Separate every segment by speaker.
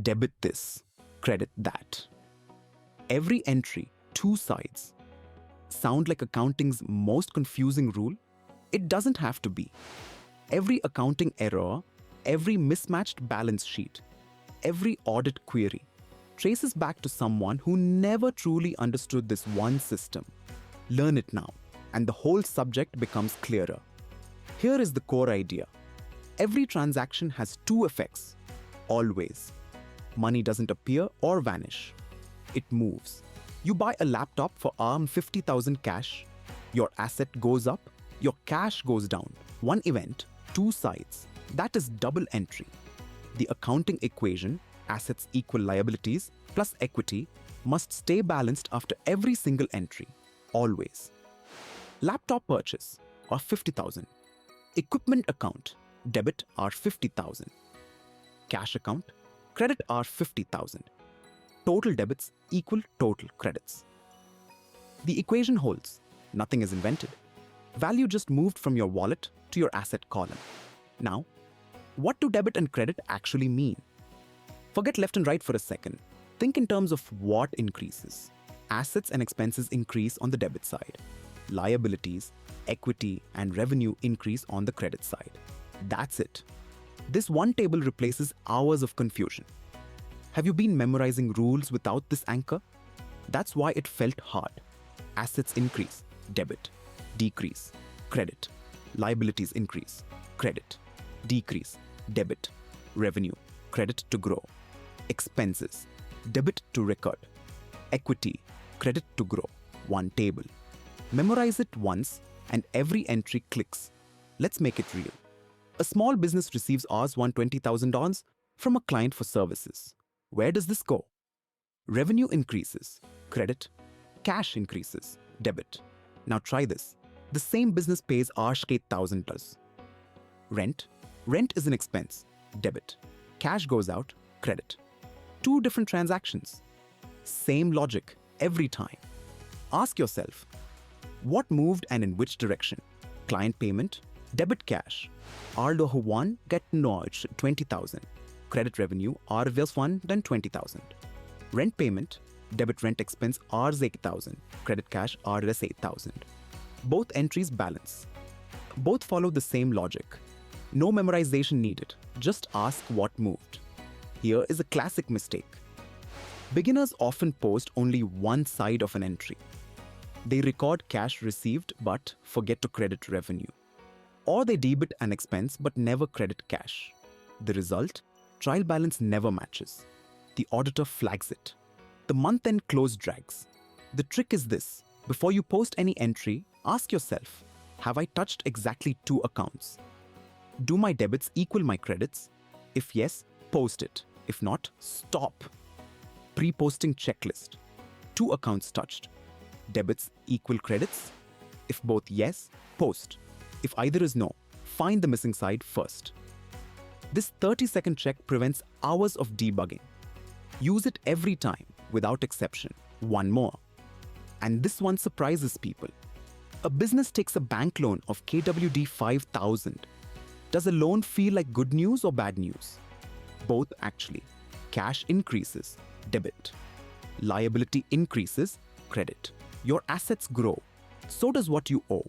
Speaker 1: Debit this, credit that. Every entry, two sides. Sound like accounting's most confusing rule? It doesn't have to be. Every accounting error, every mismatched balance sheet, every audit query traces back to someone who never truly understood this one system. Learn it now, and the whole subject becomes clearer. Here is the core idea. Every transaction has two effects, always. Money doesn't appear or vanish. It moves. You buy a laptop for 50,000 cash, your asset goes up, your cash goes down. One event, two sides. That is double entry. The accounting equation, assets equal liabilities plus equity, must stay balanced after every single entry, always. Laptop purchase, or 50,000. Equipment account, debit or 50,000. Cash account, credit or 50,000. Total debits equal total credits. The equation holds. Nothing is invented. Value just moved from your wallet to your asset column. Now, what do debit and credit actually mean? Forget left and right for a second. Think in terms of what increases. Assets and expenses increase on the debit side. Liabilities, equity, and revenue increase on the credit side. That's it. This one table replaces hours of confusion. Have you been memorizing rules without this anchor? That's why it felt hard. Assets increase, debit, decrease, credit. Liabilities increase, credit, decrease, debit, revenue, credit to grow. Expenses, debit to record, equity, credit to grow. One table. Memorize it once and every entry clicks. Let's make it real. A small business receives Rs $120,000 from a client for services. Where does this go? Revenue increases, credit. Cash increases, debit. Now try this. The same business pays Rs $8,000. Rent is an expense, debit. Cash goes out, credit. Two different transactions. Same logic every time. Ask yourself, what moved and in which direction? Client payment, debit cash. Aldo Juan get notch 20,000. Credit revenue Rs 1 then 20,000. Rent payment, debit rent expense Rs 8,000. Credit cash Rs 8,000. Both entries balance. Both follow the same logic. No memorization needed. Just ask what moved. Here is a classic mistake. Beginners often post only one side of an entry. They record cash received but forget to credit revenue. Or they debit an expense but never credit cash. The result? Trial balance never matches. The auditor flags it. The month-end close drags. The trick is this. Before you post any entry, ask yourself, have I touched exactly two accounts? Do my debits equal my credits? If yes, post it. If not, stop. Pre-posting checklist. Two accounts touched. Debits equal credits? If both yes, post. If either is no, find the missing side first. This 30-second check prevents hours of debugging. Use it every time, without exception. One more. And this one surprises people. A business takes a bank loan of KWD 5,000. Does a loan feel like good news or bad news? Both actually. Cash increases, debit. Liability increases, credit. Your assets grow. So does what you owe.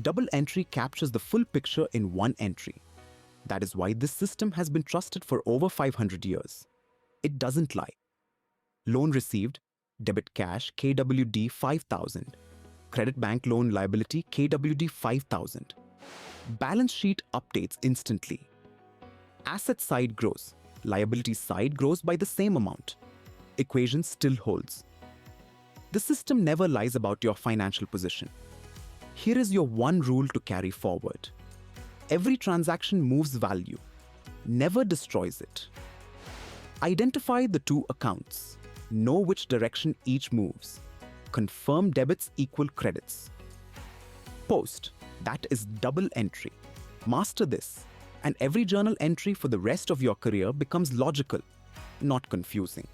Speaker 1: Double entry captures the full picture in one entry. That is why this system has been trusted for over 500 years. It doesn't lie. Loan received, debit cash KWD 5,000. Credit bank loan liability KWD 5,000. Balance sheet updates instantly. Asset side grows. Liability side grows by the same amount. Equation still holds. The system never lies about your financial position. Here is your one rule to carry forward. Every transaction moves value, never destroys it. Identify the two accounts. Know which direction each moves. Confirm debits equal credits. Post, that is double entry. Master this, and every journal entry for the rest of your career becomes logical, not confusing.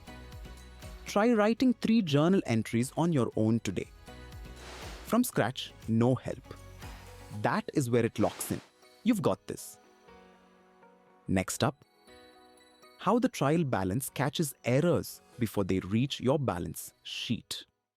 Speaker 1: Try writing 3 journal entries on your own today. From scratch, no help. That is where it locks in. You've got this. Next up, how the trial balance catches errors before they reach your balance sheet.